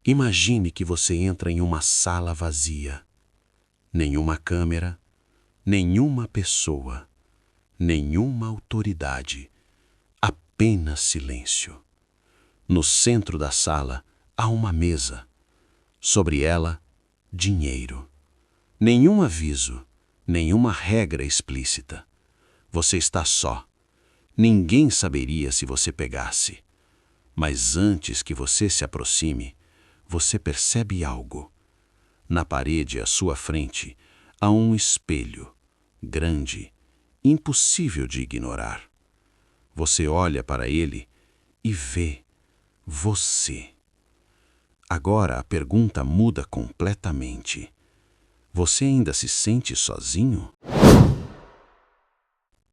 Imagine que você entra em uma sala vazia. Nenhuma câmera, nenhuma pessoa, nenhuma autoridade, apenas silêncio. No centro da sala há uma mesa. Sobre ela, dinheiro. Nenhum aviso, nenhuma regra explícita. Você está só. Ninguém saberia se você pegasse. Mas antes que você se aproxime, você percebe algo. Na parede à sua frente há um espelho, grande, impossível de ignorar. Você olha para ele e vê você. Agora a pergunta muda completamente. Você ainda se sente sozinho?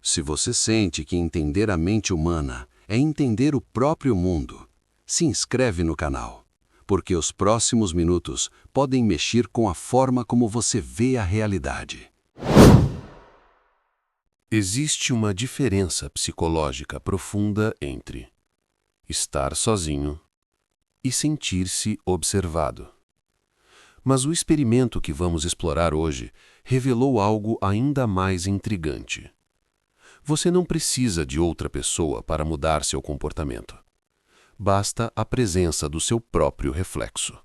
Se você sente que entender a mente humana é entender o próprio mundo, se inscreve no canal, porque os próximos minutos podem mexer com a forma como você vê a realidade. Existe uma diferença psicológica profunda entre estar sozinho e sentir-se observado. Mas o experimento que vamos explorar hoje revelou algo ainda mais intrigante. Você não precisa de outra pessoa para mudar seu comportamento. Basta a presença do seu próprio reflexo.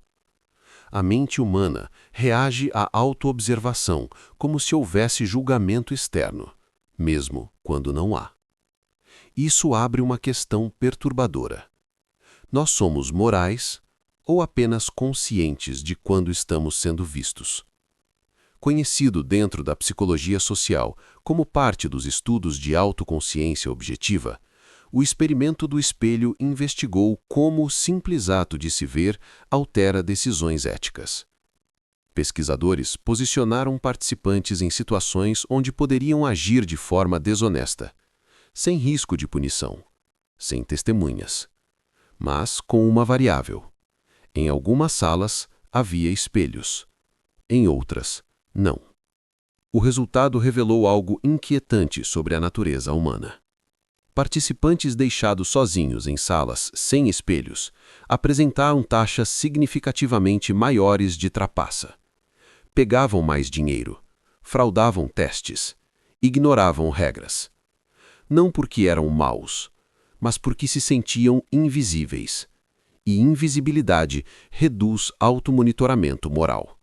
A mente humana reage à autoobservação como se houvesse julgamento externo, mesmo quando não há. Isso abre uma questão perturbadora. Nós somos morais ou apenas conscientes de quando estamos sendo vistos? Conhecido dentro da psicologia social como parte dos estudos de autoconsciência objetiva, o experimento do espelho investigou como o simples ato de se ver altera decisões éticas. Pesquisadores posicionaram participantes em situações onde poderiam agir de forma desonesta, sem risco de punição, sem testemunhas, mas com uma variável. Em algumas salas havia espelhos, em outras, não. O resultado revelou algo inquietante sobre a natureza humana. Participantes deixados sozinhos em salas sem espelhos apresentaram taxas significativamente maiores de trapaça. Pegavam mais dinheiro, fraudavam testes, ignoravam regras. Não porque eram maus, mas porque se sentiam invisíveis. E invisibilidade reduz automonitoramento moral.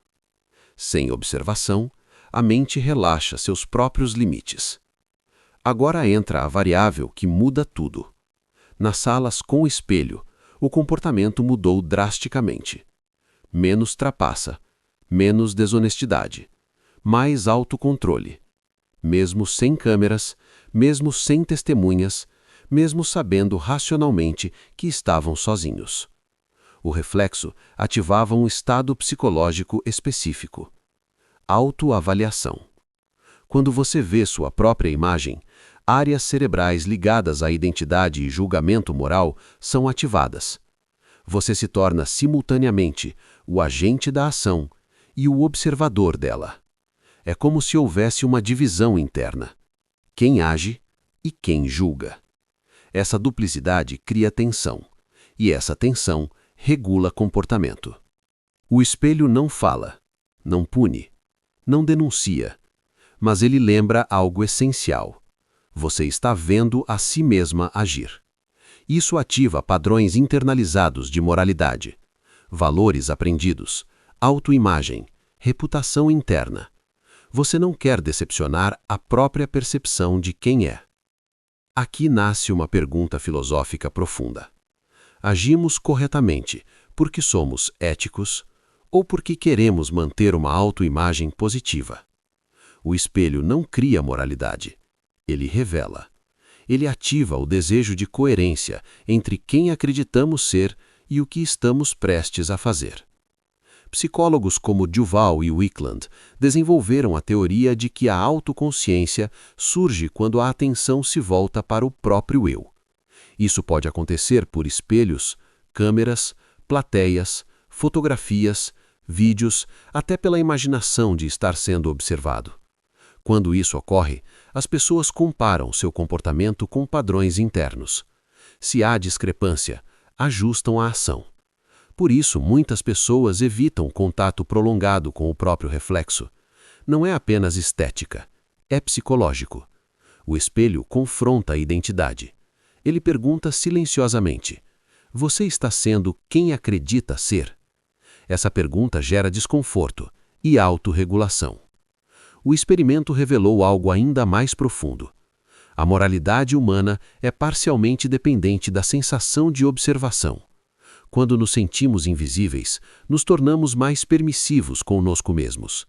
Sem observação, a mente relaxa seus próprios limites. Agora entra a variável que muda tudo. Nas salas com espelho, o comportamento mudou drasticamente. Menos trapaça, menos desonestidade, mais autocontrole. Mesmo sem câmeras, mesmo sem testemunhas, mesmo sabendo racionalmente que estavam sozinhos. O reflexo ativava um estado psicológico específico. Autoavaliação. Quando você vê sua própria imagem, áreas cerebrais ligadas à identidade e julgamento moral são ativadas. Você se torna simultaneamente o agente da ação e o observador dela. É como se houvesse uma divisão interna. Quem age e quem julga. Essa duplicidade cria tensão, e essa tensão regula comportamento. O espelho não fala, não pune, não denuncia, mas ele lembra algo essencial. Você está vendo a si mesma agir. Isso ativa padrões internalizados de moralidade, valores aprendidos, autoimagem, reputação interna. Você não quer decepcionar a própria percepção de quem é. Aqui nasce uma pergunta filosófica profunda. Agimos corretamente porque somos éticos ou porque queremos manter uma autoimagem positiva? O espelho não cria moralidade. Ele revela. Ele ativa o desejo de coerência entre quem acreditamos ser e o que estamos prestes a fazer. Psicólogos como Duval e Wickland desenvolveram a teoria de que a autoconsciência surge quando a atenção se volta para o próprio eu. Isso pode acontecer por espelhos, câmeras, plateias, fotografias, vídeos, até pela imaginação de estar sendo observado. Quando isso ocorre, as pessoas comparam seu comportamento com padrões internos. Se há discrepância, ajustam a ação. Por isso, muitas pessoas evitam contato prolongado com o próprio reflexo. Não é apenas estética, é psicológico. O espelho confronta a identidade. Ele pergunta silenciosamente: você está sendo quem acredita ser? Essa pergunta gera desconforto e autorregulação. O experimento revelou algo ainda mais profundo. A moralidade humana é parcialmente dependente da sensação de observação. Quando nos sentimos invisíveis, nos tornamos mais permissivos conosco mesmos.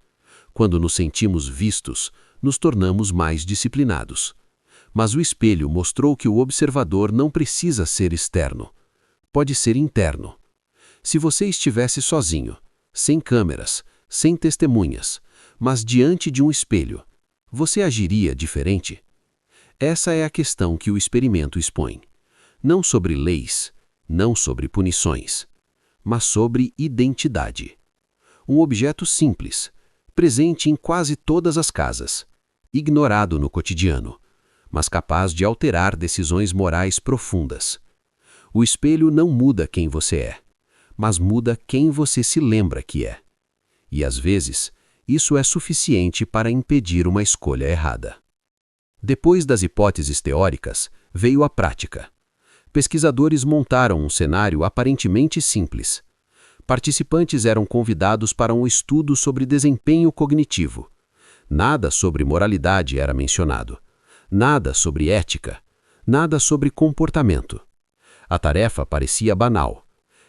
Quando nos sentimos vistos, nos tornamos mais disciplinados. Mas o espelho mostrou que o observador não precisa ser externo. Pode ser interno. Se você estivesse sozinho, sem câmeras, sem testemunhas, mas diante de um espelho, você agiria diferente? Essa é a questão que o experimento expõe. Não sobre leis, não sobre punições, mas sobre identidade. Um objeto simples, presente em quase todas as casas, ignorado no cotidiano, mas capaz de alterar decisões morais profundas. O espelho não muda quem você é, mas muda quem você se lembra que é. E às vezes, isso é suficiente para impedir uma escolha errada. Depois das hipóteses teóricas, veio a prática. Pesquisadores montaram um cenário aparentemente simples. Participantes eram convidados para um estudo sobre desempenho cognitivo. Nada sobre moralidade era mencionado. Nada sobre ética. Nada sobre comportamento. A tarefa parecia banal: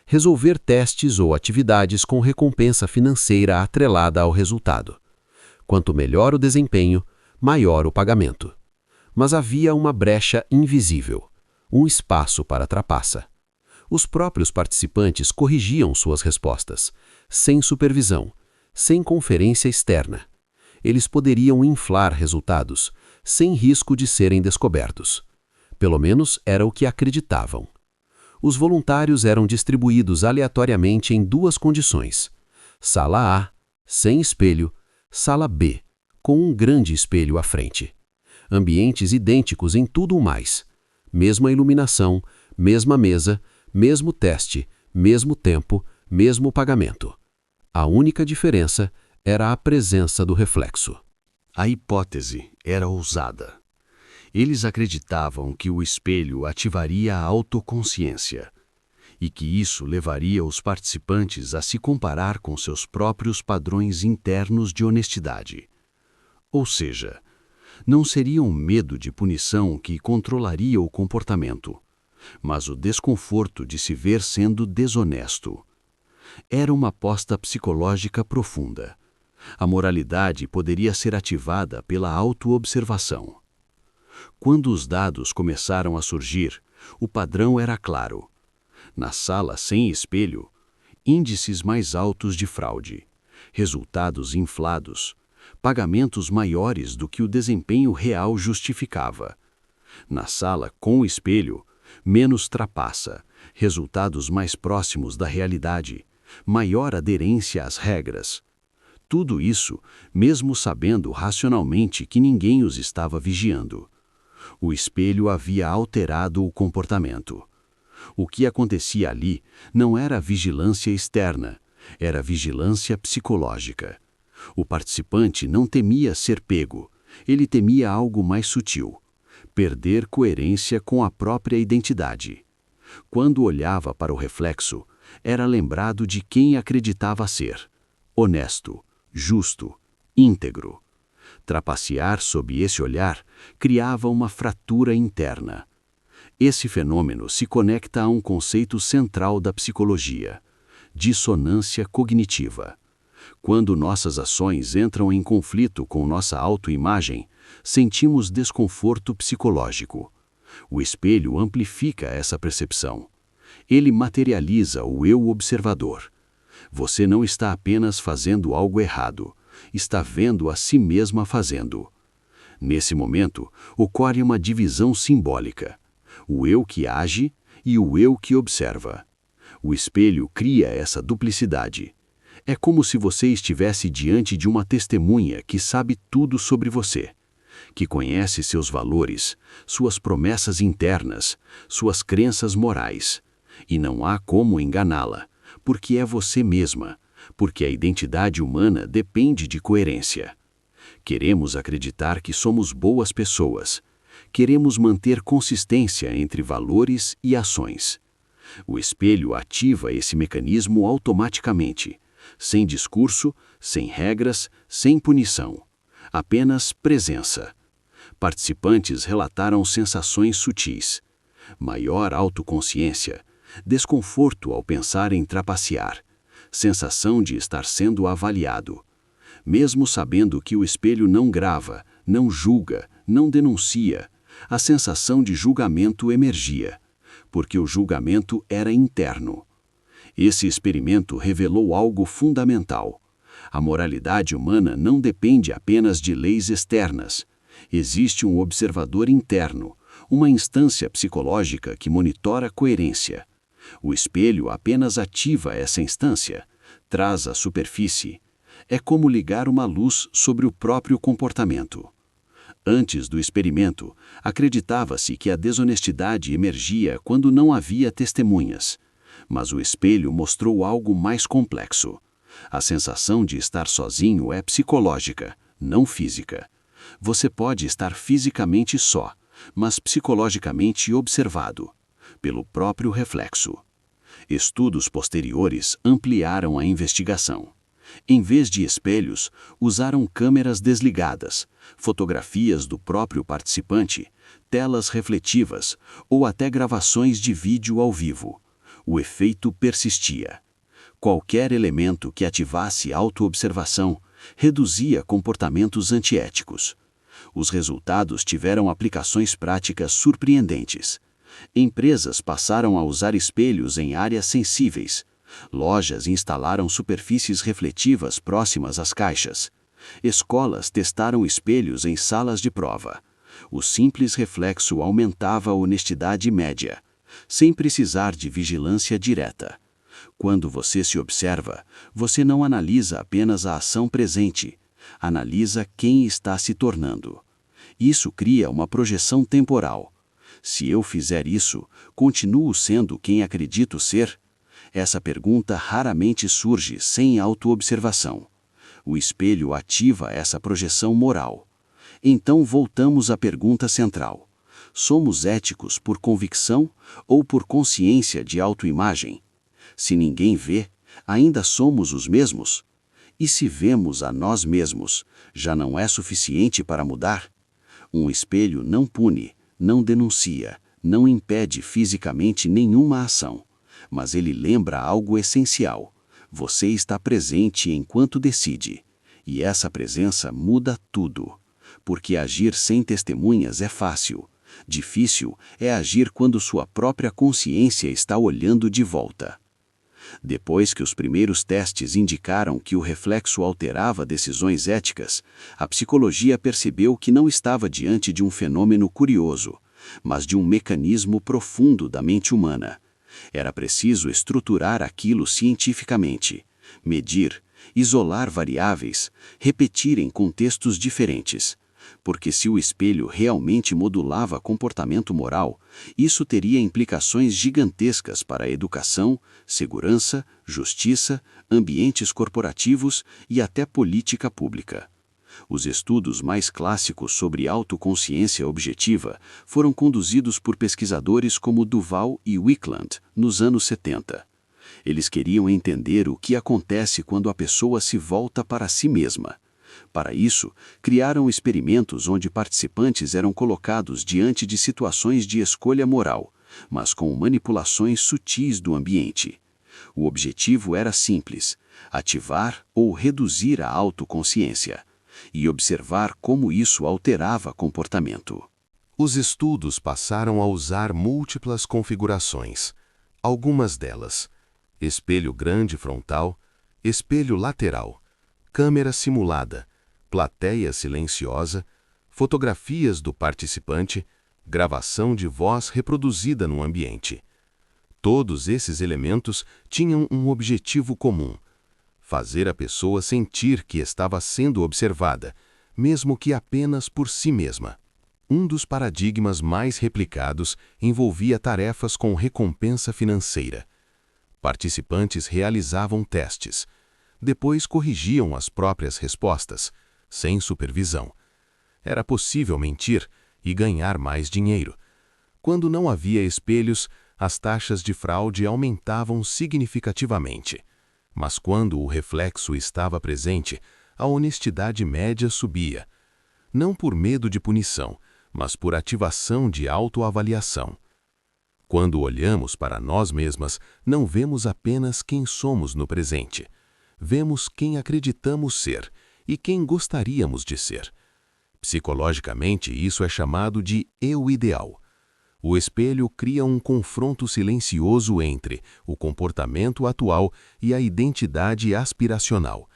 resolver testes ou atividades com recompensa financeira atrelada ao resultado. Quanto melhor o desempenho, maior o pagamento. Mas havia uma brecha invisível, um espaço para trapaça. Os próprios participantes corrigiam suas respostas, sem supervisão, sem conferência externa. Eles poderiam inflar resultados, sem risco de serem descobertos. Pelo menos era o que acreditavam. Os voluntários eram distribuídos aleatoriamente em duas condições: sala A, sem espelho; sala B, com um grande espelho à frente. Ambientes idênticos em tudo o mais. Mesma iluminação, mesma mesa, mesmo teste, mesmo tempo, mesmo pagamento. A única diferença era a presença do reflexo. A hipótese era ousada. Eles acreditavam que o espelho ativaria a autoconsciência e que isso levaria os participantes a se comparar com seus próprios padrões internos de honestidade. Ou seja, não seria um medo de punição que controlaria o comportamento, mas o desconforto de se ver sendo desonesto. Era uma aposta psicológica profunda. A moralidade poderia ser ativada pela autoobservação. Quando os dados começaram a surgir, o padrão era claro. Na sala sem espelho, índices mais altos de fraude, resultados inflados, pagamentos maiores do que o desempenho real justificava. Na sala com espelho, menos trapaça, resultados mais próximos da realidade, maior aderência às regras. Tudo isso, mesmo sabendo racionalmente que ninguém os estava vigiando. O espelho havia alterado o comportamento. O que acontecia ali não era vigilância externa, era vigilância psicológica. O participante não temia ser pego, ele temia algo mais sutil: perder coerência com a própria identidade. Quando olhava para o reflexo, era lembrado de quem acreditava ser: honesto, justo, íntegro. Trapacear sob esse olhar criava uma fratura interna. Esse fenômeno se conecta a um conceito central da psicologia: dissonância cognitiva. Quando nossas ações entram em conflito com nossa autoimagem, sentimos desconforto psicológico. O espelho amplifica essa percepção. Ele materializa o eu observador. Você não está apenas fazendo algo errado, está vendo a si mesma fazendo. Nesse momento, ocorre uma divisão simbólica: o eu que age e o eu que observa. O espelho cria essa duplicidade. É como se você estivesse diante de uma testemunha que sabe tudo sobre você, que conhece seus valores, suas promessas internas, suas crenças morais, e não há como enganá-la, porque é você mesma, porque a identidade humana depende de coerência. Queremos acreditar que somos boas pessoas. Queremos manter consistência entre valores e ações. O espelho ativa esse mecanismo automaticamente, sem discurso, sem regras, sem punição. Apenas presença. Participantes relataram sensações sutis. Maior autoconsciência, desconforto ao pensar em trapacear, sensação de estar sendo avaliado. Mesmo sabendo que o espelho não grava, não julga, não denuncia, a sensação de julgamento emergia, porque o julgamento era interno. Esse experimento revelou algo fundamental. A moralidade humana não depende apenas de leis externas. Existe um observador interno, uma instância psicológica que monitora a coerência. O espelho apenas ativa essa instância, traz à superfície. É como ligar uma luz sobre o próprio comportamento. Antes do experimento, acreditava-se que a desonestidade emergia quando não havia testemunhas. Mas o espelho mostrou algo mais complexo. A sensação de estar sozinho é psicológica, não física. Você pode estar fisicamente só, mas psicologicamente observado, pelo próprio reflexo. Estudos posteriores ampliaram a investigação. Em vez de espelhos, usaram câmeras desligadas, fotografias do próprio participante, telas refletivas ou até gravações de vídeo ao vivo. O efeito persistia. Qualquer elemento que ativasse autoobservação reduzia comportamentos antiéticos. Os resultados tiveram aplicações práticas surpreendentes. Empresas passaram a usar espelhos em áreas sensíveis. Lojas instalaram superfícies refletivas próximas às caixas. Escolas testaram espelhos em salas de prova. O simples reflexo aumentava a honestidade média, sem precisar de vigilância direta. Quando você se observa, você não analisa apenas a ação presente, analisa quem está se tornando. Isso cria uma projeção temporal. Se eu fizer isso, continuo sendo quem acredito ser? Essa pergunta raramente surge sem autoobservação. O espelho ativa essa projeção moral. Então voltamos à pergunta central. Somos éticos por convicção ou por consciência de autoimagem? Se ninguém vê, ainda somos os mesmos? E se vemos a nós mesmos, já não é suficiente para mudar? Um espelho não pune, não denuncia, não impede fisicamente nenhuma ação. Mas ele lembra algo essencial. Você está presente enquanto decide. E essa presença muda tudo. Porque agir sem testemunhas é fácil. Difícil é agir quando sua própria consciência está olhando de volta. Depois que os primeiros testes indicaram que o reflexo alterava decisões éticas, a psicologia percebeu que não estava diante de um fenômeno curioso, mas de um mecanismo profundo da mente humana. Era preciso estruturar aquilo cientificamente, medir, isolar variáveis, repetir em contextos diferentes. Porque se o espelho realmente modulava comportamento moral, isso teria implicações gigantescas para a educação, segurança, justiça, ambientes corporativos e até política pública. Os estudos mais clássicos sobre autoconsciência objetiva foram conduzidos por pesquisadores como Duval e Wickland, nos anos 70. Eles queriam entender o que acontece quando a pessoa se volta para si mesma. Para isso, criaram experimentos onde participantes eram colocados diante de situações de escolha moral, mas com manipulações sutis do ambiente. O objetivo era simples: ativar ou reduzir a autoconsciência, e observar como isso alterava comportamento. Os estudos passaram a usar múltiplas configurações. Algumas delas: espelho grande frontal, espelho lateral, câmera simulada, plateia silenciosa, fotografias do participante, gravação de voz reproduzida no ambiente. Todos esses elementos tinham um objetivo comum: fazer a pessoa sentir que estava sendo observada, mesmo que apenas por si mesma. Um dos paradigmas mais replicados envolvia tarefas com recompensa financeira. Participantes realizavam testes. Depois corrigiam as próprias respostas, sem supervisão. Era possível mentir e ganhar mais dinheiro. Quando não havia espelhos, as taxas de fraude aumentavam significativamente. Mas quando o reflexo estava presente, a honestidade média subia. Não por medo de punição, mas por ativação de autoavaliação. Quando olhamos para nós mesmas, não vemos apenas quem somos no presente. Vemos quem acreditamos ser e quem gostaríamos de ser. Psicologicamente, isso é chamado de eu ideal. O espelho cria um confronto silencioso entre o comportamento atual e a identidade aspiracional.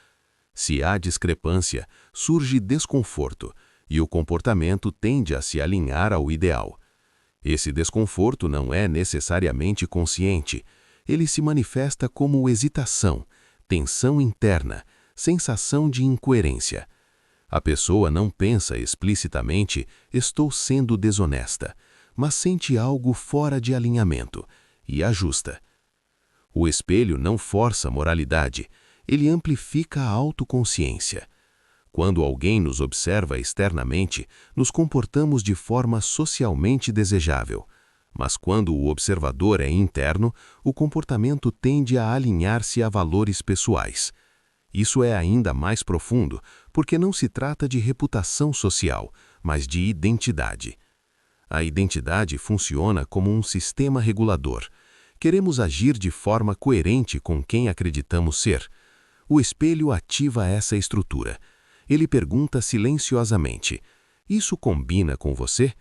Se há discrepância, surge desconforto, e o comportamento tende a se alinhar ao ideal. Esse desconforto não é necessariamente consciente. Ele se manifesta como hesitação, tensão interna, sensação de incoerência. A pessoa não pensa explicitamente "estou sendo desonesta", mas sente algo fora de alinhamento e ajusta. O espelho não força moralidade, ele amplifica a autoconsciência. Quando alguém nos observa externamente, nos comportamos de forma socialmente desejável. Mas quando o observador é interno, o comportamento tende a alinhar-se a valores pessoais. Isso é ainda mais profundo, porque não se trata de reputação social, mas de identidade. A identidade funciona como um sistema regulador. Queremos agir de forma coerente com quem acreditamos ser. O espelho ativa essa estrutura. Ele pergunta silenciosamente: "Isso combina com você?"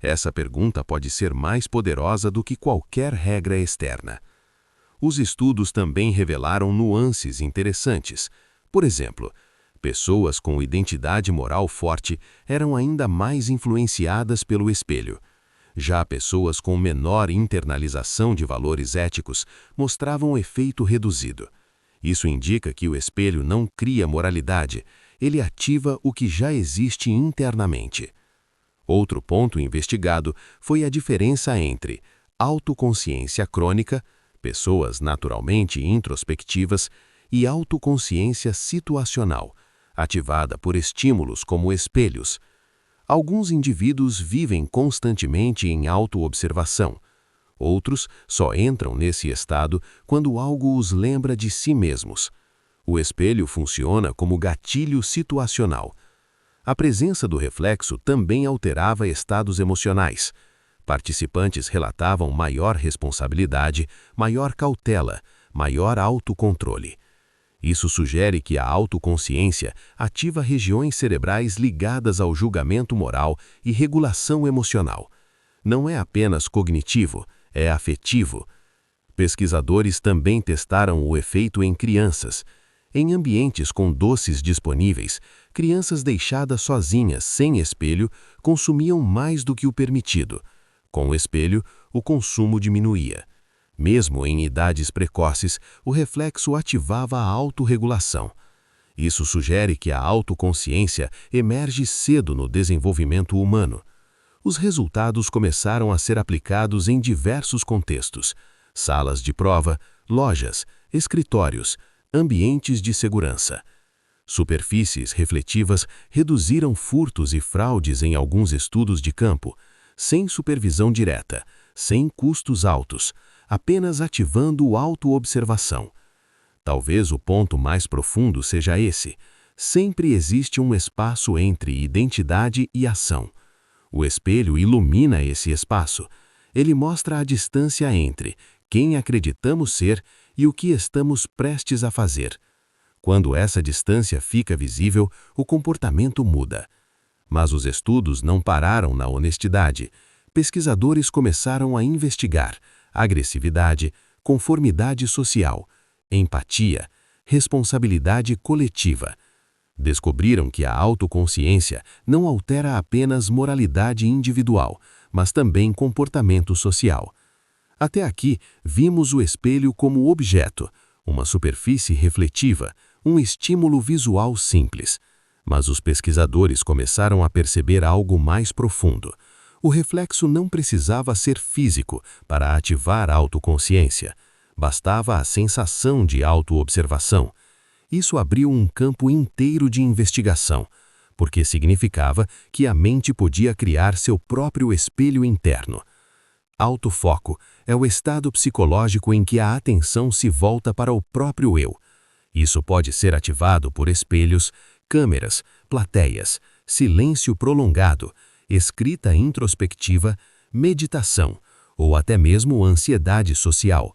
Essa pergunta pode ser mais poderosa do que qualquer regra externa. Os estudos também revelaram nuances interessantes. Por exemplo, pessoas com identidade moral forte eram ainda mais influenciadas pelo espelho. Já pessoas com menor internalização de valores éticos mostravam efeito reduzido. Isso indica que o espelho não cria moralidade, ele ativa o que já existe internamente. Outro ponto investigado foi a diferença entre autoconsciência crônica, pessoas naturalmente introspectivas, e autoconsciência situacional, ativada por estímulos como espelhos. Alguns indivíduos vivem constantemente em autoobservação. Outros só entram nesse estado quando algo os lembra de si mesmos. O espelho funciona como gatilho situacional. A presença do reflexo também alterava estados emocionais. Participantes relatavam maior responsabilidade, maior cautela, maior autocontrole. Isso sugere que a autoconsciência ativa regiões cerebrais ligadas ao julgamento moral e regulação emocional. Não é apenas cognitivo, é afetivo. Pesquisadores também testaram o efeito em crianças. Em ambientes com doces disponíveis, crianças deixadas sozinhas sem espelho consumiam mais do que o permitido. Com o espelho, o consumo diminuía. Mesmo em idades precoces, o reflexo ativava a autorregulação. Isso sugere que a autoconsciência emerge cedo no desenvolvimento humano. Os resultados começaram a ser aplicados em diversos contextos: salas de prova, lojas, escritórios, ambientes de segurança. Superfícies refletivas reduziram furtos e fraudes em alguns estudos de campo, sem supervisão direta, sem custos altos, apenas ativando autoobservação. Talvez o ponto mais profundo seja esse: sempre existe um espaço entre identidade e ação. O espelho ilumina esse espaço. Ele mostra a distância entre quem acreditamos ser e o que estamos prestes a fazer. Quando essa distância fica visível, o comportamento muda. Mas os estudos não pararam na honestidade. Pesquisadores começaram a investigar agressividade, conformidade social, empatia, responsabilidade coletiva. Descobriram que a autoconsciência não altera apenas moralidade individual, mas também comportamento social. Até aqui, vimos o espelho como objeto, uma superfície refletiva, um estímulo visual simples. Mas os pesquisadores começaram a perceber algo mais profundo. O reflexo não precisava ser físico para ativar a autoconsciência, bastava a sensação de autoobservação. Isso abriu um campo inteiro de investigação, porque significava que a mente podia criar seu próprio espelho interno. Autofoco é o estado psicológico em que a atenção se volta para o próprio eu. Isso pode ser ativado por espelhos, câmeras, plateias, silêncio prolongado, escrita introspectiva, meditação ou até mesmo ansiedade social.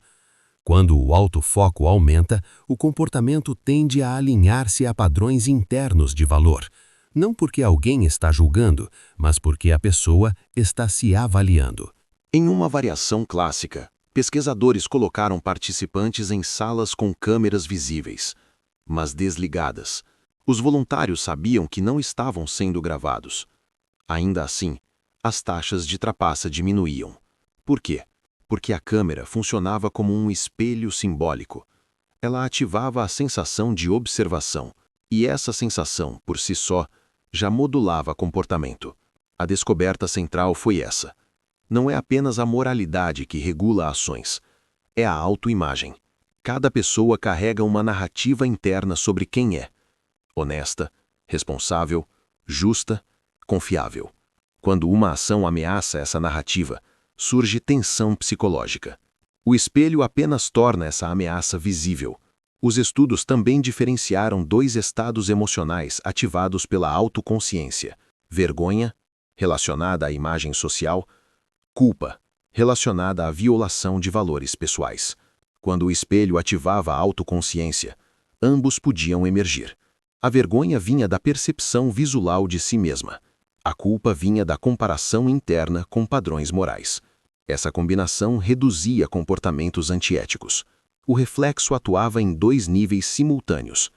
Quando o autofoco aumenta, o comportamento tende a alinhar-se a padrões internos de valor, não porque alguém está julgando, mas porque a pessoa está se avaliando. Em uma variação clássica, pesquisadores colocaram participantes em salas com câmeras visíveis, mas desligadas. Os voluntários sabiam que não estavam sendo gravados. Ainda assim, as taxas de trapaça diminuíam. Por quê? Porque a câmera funcionava como um espelho simbólico. Ela ativava a sensação de observação, e essa sensação, por si só, já modulava comportamento. A descoberta central foi essa. Não é apenas a moralidade que regula ações, é a autoimagem. Cada pessoa carrega uma narrativa interna sobre quem é. Honesta, responsável, justa, confiável. Quando uma ação ameaça essa narrativa, surge tensão psicológica. O espelho apenas torna essa ameaça visível. Os estudos também diferenciaram dois estados emocionais ativados pela autoconsciência: vergonha, relacionada à imagem social, culpa, relacionada à violação de valores pessoais. Quando o espelho ativava a autoconsciência, ambos podiam emergir. A vergonha vinha da percepção visual de si mesma. A culpa vinha da comparação interna com padrões morais. Essa combinação reduzia comportamentos antiéticos. O reflexo atuava em dois níveis simultâneos.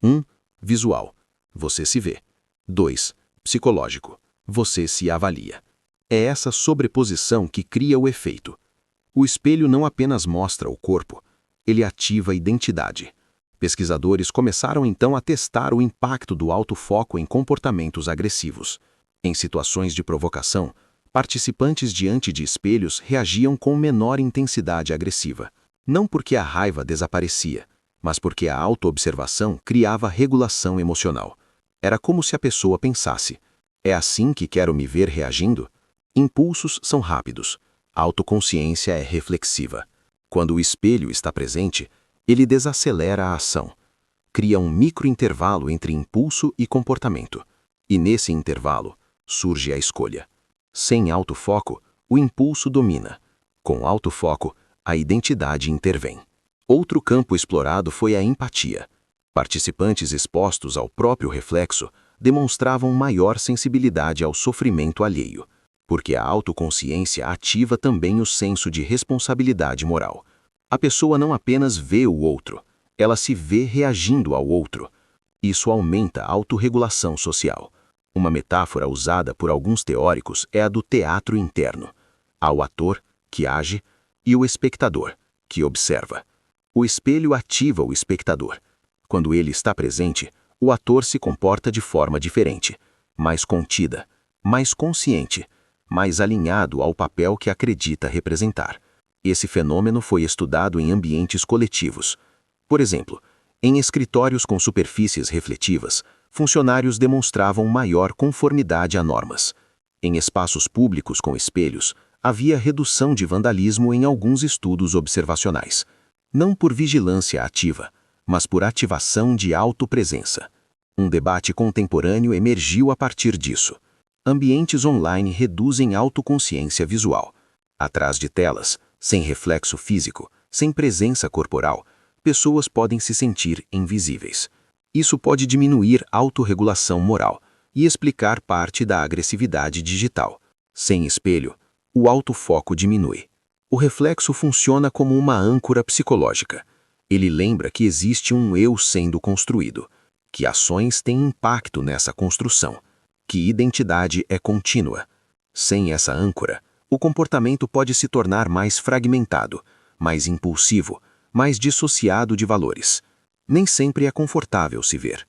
1. Visual. Você se vê. 2. Psicológico. Você se avalia. É essa sobreposição que cria o efeito. O espelho não apenas mostra o corpo, ele ativa a identidade. Pesquisadores começaram então a testar o impacto do autofoco em comportamentos agressivos. Em situações de provocação, participantes diante de espelhos reagiam com menor intensidade agressiva. Não porque a raiva desaparecia, mas porque a autoobservação criava regulação emocional. Era como se a pessoa pensasse: é assim que quero me ver reagindo? Impulsos são rápidos. A autoconsciência é reflexiva. Quando o espelho está presente, ele desacelera a ação. Cria um microintervalo entre impulso e comportamento. E nesse intervalo, surge a escolha. Sem autofoco, o impulso domina. Com autofoco, a identidade intervém. Outro campo explorado foi a empatia. Participantes expostos ao próprio reflexo demonstravam maior sensibilidade ao sofrimento alheio, porque a autoconsciência ativa também o senso de responsabilidade moral. A pessoa não apenas vê o outro, ela se vê reagindo ao outro. Isso aumenta a autorregulação social. Uma metáfora usada por alguns teóricos é a do teatro interno. Há o ator, que age, e o espectador, que observa. O espelho ativa o espectador. Quando ele está presente, o ator se comporta de forma diferente, mais contida, mais consciente, mais alinhado ao papel que acredita representar. Esse fenômeno foi estudado em ambientes coletivos. Por exemplo, em escritórios com superfícies refletivas, funcionários demonstravam maior conformidade a normas. Em espaços públicos com espelhos, havia redução de vandalismo em alguns estudos observacionais. Não por vigilância ativa, mas por ativação de autopresença. Um debate contemporâneo emergiu a partir disso. Ambientes online reduzem autoconsciência visual. Atrás de telas, sem reflexo físico, sem presença corporal, pessoas podem se sentir invisíveis. Isso pode diminuir a autorregulação moral e explicar parte da agressividade digital. Sem espelho, o autofoco diminui. O reflexo funciona como uma âncora psicológica. Ele lembra que existe um eu sendo construído, que ações têm impacto nessa construção, que identidade é contínua. Sem essa âncora, o comportamento pode se tornar mais fragmentado, mais impulsivo, mais dissociado de valores. Nem sempre é confortável se ver.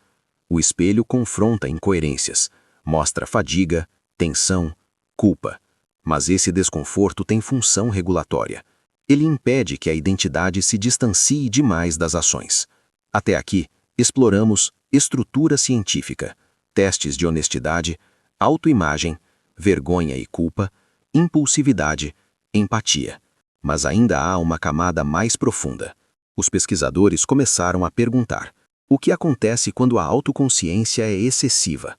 O espelho confronta incoerências, mostra fadiga, tensão, culpa. Mas esse desconforto tem função regulatória. Ele impede que a identidade se distancie demais das ações. Até aqui, exploramos estrutura científica, testes de honestidade, autoimagem, vergonha e culpa, impulsividade, empatia. Mas ainda há uma camada mais profunda. Os pesquisadores começaram a perguntar: o que acontece quando a autoconsciência é excessiva?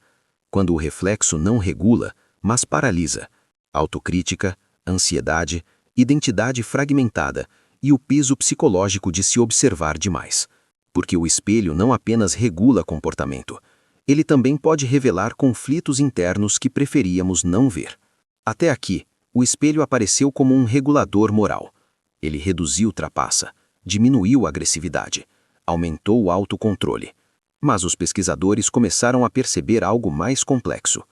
Quando o reflexo não regula, mas paralisa? Autocrítica, ansiedade, identidade fragmentada e o peso psicológico de se observar demais. Porque o espelho não apenas regula comportamento, ele também pode revelar conflitos internos que preferíamos não ver. Até aqui, o espelho apareceu como um regulador moral. Ele reduziu trapaça, diminuiu a agressividade, aumentou o autocontrole. Mas os pesquisadores começaram a perceber algo mais complexo.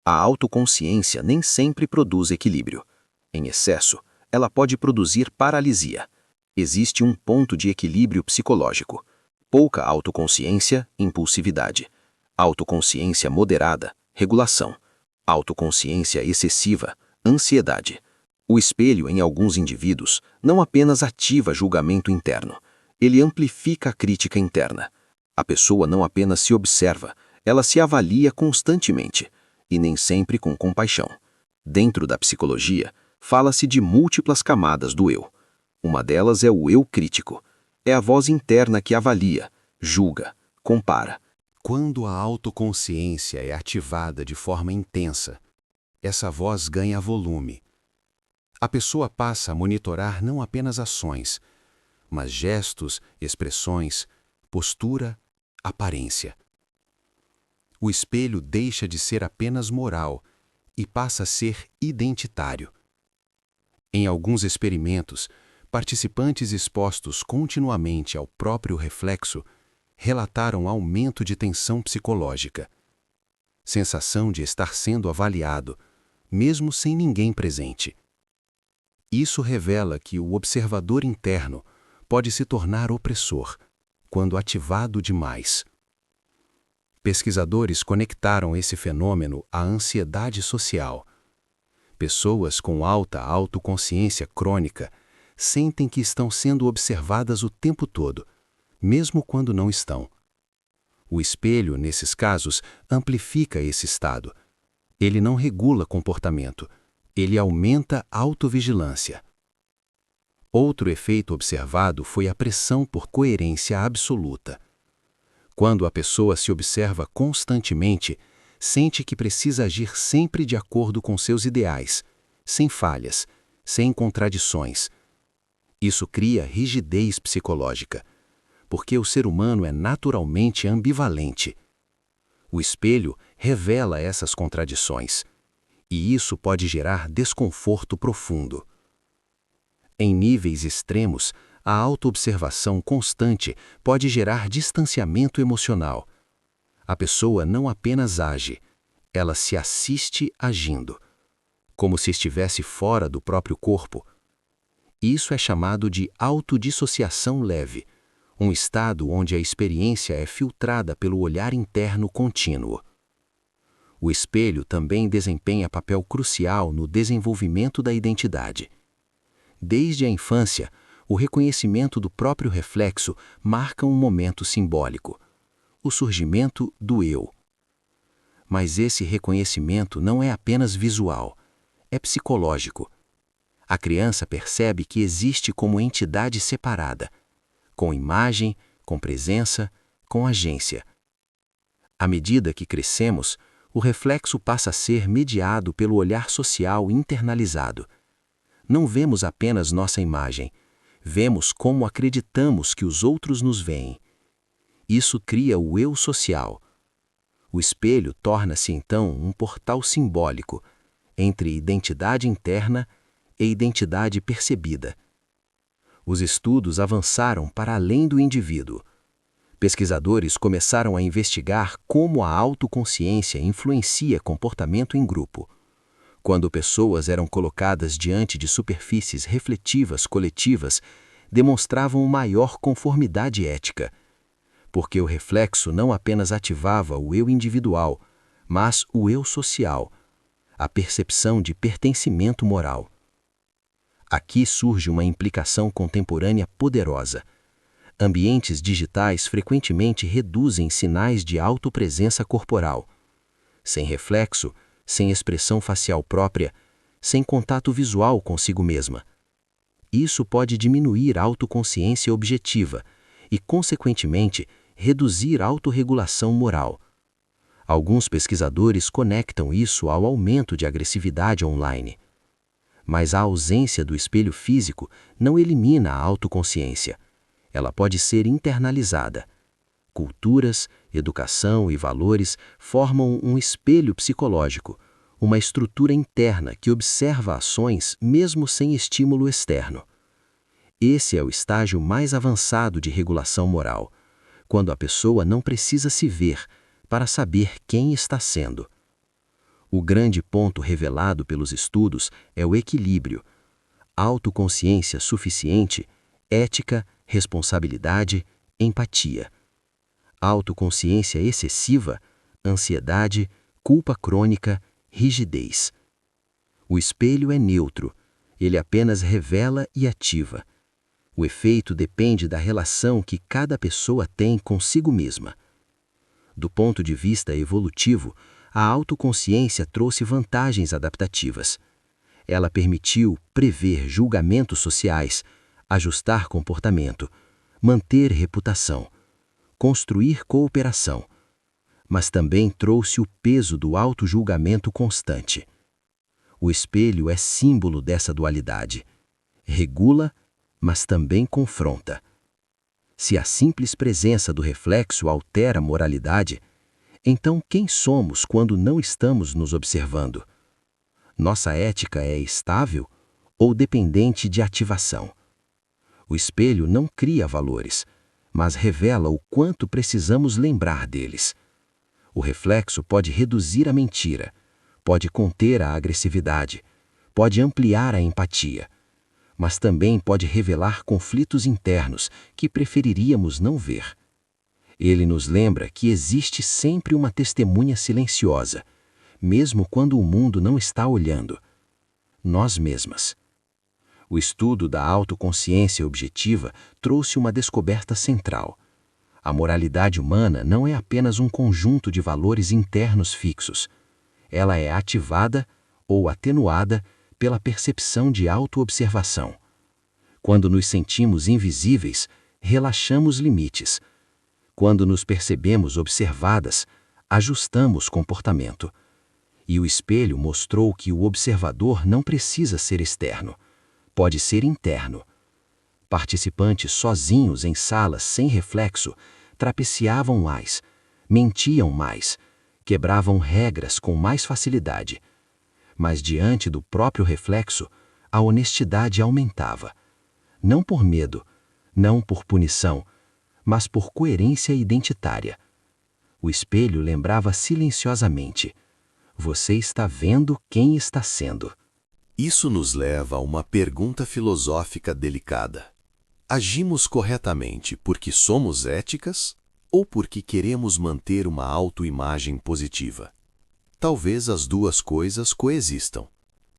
A autoconsciência nem sempre produz equilíbrio. Em excesso, ela pode produzir paralisia. Existe um ponto de equilíbrio psicológico. Pouca autoconsciência, impulsividade. Autoconsciência moderada, regulação. Autoconsciência excessiva, ansiedade. O espelho, em alguns indivíduos, não apenas ativa julgamento interno, ele amplifica a crítica interna. A pessoa não apenas se observa, ela se avalia constantemente, e nem sempre com compaixão. Dentro da psicologia, fala-se de múltiplas camadas do eu. Uma delas é o eu crítico. É a voz interna que avalia, julga, compara. Quando a autoconsciência é ativada de forma intensa, essa voz ganha volume. A pessoa passa a monitorar não apenas ações, mas gestos, expressões, postura, aparência. O espelho deixa de ser apenas moral e passa a ser identitário. Em alguns experimentos, participantes expostos continuamente ao próprio reflexo relataram aumento de tensão psicológica, sensação de estar sendo avaliado, mesmo sem ninguém presente. Isso revela que o observador interno pode se tornar opressor quando ativado demais. Pesquisadores conectaram esse fenômeno à ansiedade social. Pessoas com alta autoconsciência crônica sentem que estão sendo observadas o tempo todo, mesmo quando não estão. O espelho, nesses casos, amplifica esse estado. Ele não regula comportamento, ele aumenta a autovigilância. Outro efeito observado foi a pressão por coerência absoluta. Quando a pessoa se observa constantemente, sente que precisa agir sempre de acordo com seus ideais, sem falhas, sem contradições. Isso cria rigidez psicológica, porque o ser humano é naturalmente ambivalente. O espelho revela essas contradições, e isso pode gerar desconforto profundo. Em níveis extremos, a autoobservação constante pode gerar distanciamento emocional. A pessoa não apenas age, ela se assiste agindo, como se estivesse fora do próprio corpo. Isso é chamado de autodissociação leve, um estado onde a experiência é filtrada pelo olhar interno contínuo. O espelho também desempenha papel crucial no desenvolvimento da identidade. Desde a infância, o reconhecimento do próprio reflexo marca um momento simbólico, o surgimento do eu. Mas esse reconhecimento não é apenas visual, é psicológico. A criança percebe que existe como entidade separada, com imagem, com presença, com agência. À medida que crescemos, o reflexo passa a ser mediado pelo olhar social internalizado. Não vemos apenas nossa imagem, vemos como acreditamos que os outros nos veem. Isso cria o eu social. O espelho torna-se então um portal simbólico entre identidade interna e identidade percebida. Os estudos avançaram para além do indivíduo. Pesquisadores começaram a investigar como a autoconsciência influencia comportamento em grupo. Quando pessoas eram colocadas diante de superfícies refletivas coletivas, demonstravam maior conformidade ética, porque o reflexo não apenas ativava o eu individual, mas o eu social, a percepção de pertencimento moral. Aqui surge uma implicação contemporânea poderosa. Ambientes digitais frequentemente reduzem sinais de autopresença corporal. Sem reflexo, sem expressão facial própria, sem contato visual consigo mesma. Isso pode diminuir a autoconsciência objetiva e, consequentemente, reduzir a autorregulação moral. Alguns pesquisadores conectam isso ao aumento de agressividade online. Mas a ausência do espelho físico não elimina a autoconsciência. Ela pode ser internalizada. Culturas, educação e valores formam um espelho psicológico, uma estrutura interna que observa ações mesmo sem estímulo externo. Esse é o estágio mais avançado de regulação moral, quando a pessoa não precisa se ver para saber quem está sendo. O grande ponto revelado pelos estudos é o equilíbrio, autoconsciência suficiente, ética, responsabilidade, empatia. Autoconsciência excessiva, ansiedade, culpa crônica, rigidez. O espelho é neutro, ele apenas revela e ativa. O efeito depende da relação que cada pessoa tem consigo mesma. Do ponto de vista evolutivo, a autoconsciência trouxe vantagens adaptativas. Ela permitiu prever julgamentos sociais, ajustar comportamento, manter reputação, construir cooperação, mas também trouxe o peso do autojulgamento constante. O espelho é símbolo dessa dualidade. Regula, mas também confronta. Se a simples presença do reflexo altera a moralidade, então quem somos quando não estamos nos observando? Nossa ética é estável ou dependente de ativação? O espelho não cria valores, mas revela o quanto precisamos lembrar deles. O reflexo pode reduzir a mentira, pode conter a agressividade, pode ampliar a empatia, mas também pode revelar conflitos internos que preferiríamos não ver. Ele nos lembra que existe sempre uma testemunha silenciosa, mesmo quando o mundo não está olhando. Nós mesmas. O estudo da autoconsciência objetiva trouxe uma descoberta central. A moralidade humana não é apenas um conjunto de valores internos fixos. Ela é ativada ou atenuada pela percepção de autoobservação. Quando nos sentimos invisíveis, relaxamos limites. Quando nos percebemos observadas, ajustamos comportamento. E o espelho mostrou que o observador não precisa ser externo, pode ser interno. Participantes sozinhos em salas sem reflexo trapeceavam mais, mentiam mais, quebravam regras com mais facilidade. Mas diante do próprio reflexo, a honestidade aumentava. Não por medo, não por punição, mas por coerência identitária. O espelho lembrava silenciosamente: você está vendo quem está sendo. Isso nos leva a uma pergunta filosófica delicada. Agimos corretamente porque somos éticas ou porque queremos manter uma autoimagem positiva? Talvez as duas coisas coexistam,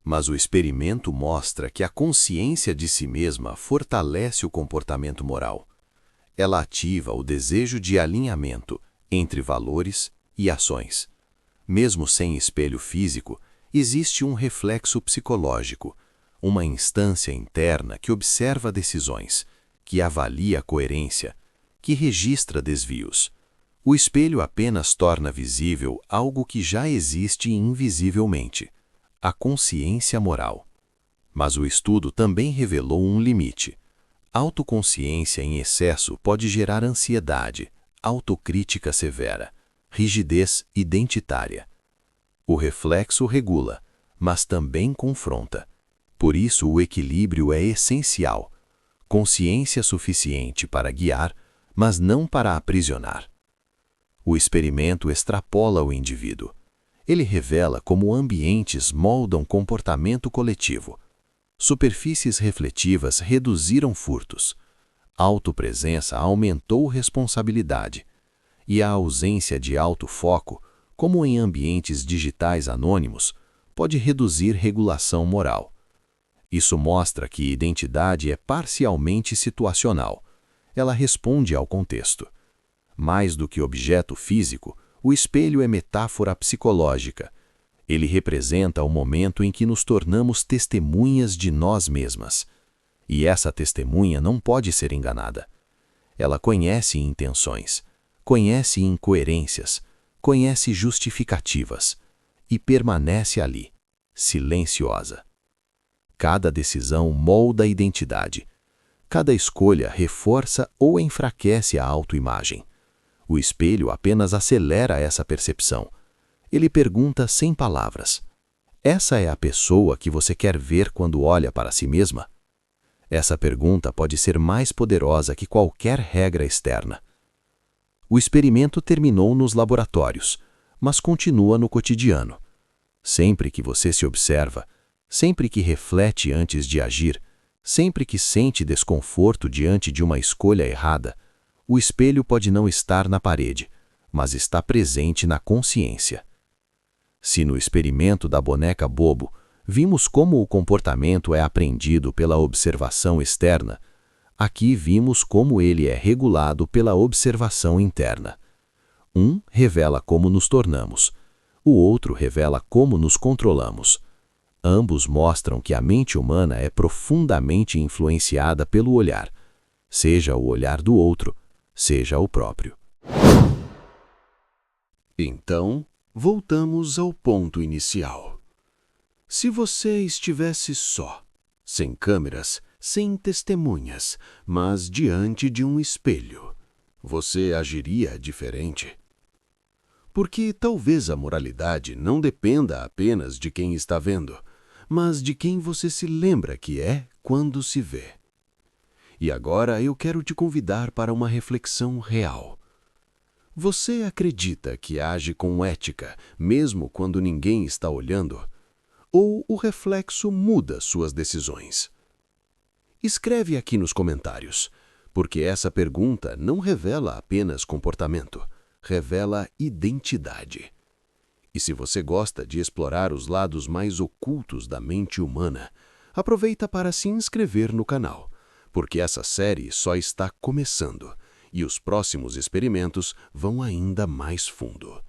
mas o experimento mostra que a consciência de si mesma fortalece o comportamento moral. Ela ativa o desejo de alinhamento entre valores e ações. Mesmo sem espelho físico, existe um reflexo psicológico, uma instância interna que observa decisões, que avalia a coerência, que registra desvios. O espelho apenas torna visível algo que já existe invisivelmente, a consciência moral. Mas o estudo também revelou um limite. Autoconsciência em excesso pode gerar ansiedade, autocrítica severa, rigidez identitária. O reflexo regula, mas também confronta. Por isso o equilíbrio é essencial. Consciência suficiente para guiar, mas não para aprisionar. O experimento extrapola o indivíduo. Ele revela como ambientes moldam comportamento coletivo. Superfícies refletivas reduziram furtos. Autopresença aumentou responsabilidade. E a ausência de autofoco, como em ambientes digitais anônimos, pode reduzir regulação moral. Isso mostra que identidade é parcialmente situacional. Ela responde ao contexto. Mais do que objeto físico, o espelho é metáfora psicológica. Ele representa o momento em que nos tornamos testemunhas de nós mesmas. E essa testemunha não pode ser enganada. Ela conhece intenções, conhece incoerências, conhece justificativas e permanece ali, silenciosa. Cada decisão molda a identidade. Cada escolha reforça ou enfraquece a autoimagem. O espelho apenas acelera essa percepção. Ele pergunta sem palavras: essa é a pessoa que você quer ver quando olha para si mesma? Essa pergunta pode ser mais poderosa que qualquer regra externa. O experimento terminou nos laboratórios, mas continua no cotidiano. Sempre que você se observa, sempre que reflete antes de agir, sempre que sente desconforto diante de uma escolha errada, o espelho pode não estar na parede, mas está presente na consciência. Se no experimento da boneca Bobo vimos como o comportamento é aprendido pela observação externa, aqui vimos como ele é regulado pela observação interna. Um revela como nos tornamos, o outro revela como nos controlamos. Ambos mostram que a mente humana é profundamente influenciada pelo olhar, seja o olhar do outro, seja o próprio. Então, voltamos ao ponto inicial. Se você estivesse só, sem câmeras, sem testemunhas, mas diante de um espelho, você agiria diferente? Porque talvez a moralidade não dependa apenas de quem está vendo, mas de quem você se lembra que é quando se vê. E agora eu quero te convidar para uma reflexão real. Você acredita que age com ética, mesmo quando ninguém está olhando? Ou o reflexo muda suas decisões? Escreve aqui nos comentários, porque essa pergunta não revela apenas comportamento, revela identidade. E se você gosta de explorar os lados mais ocultos da mente humana, aproveita para se inscrever no canal, porque essa série só está começando e os próximos experimentos vão ainda mais fundo.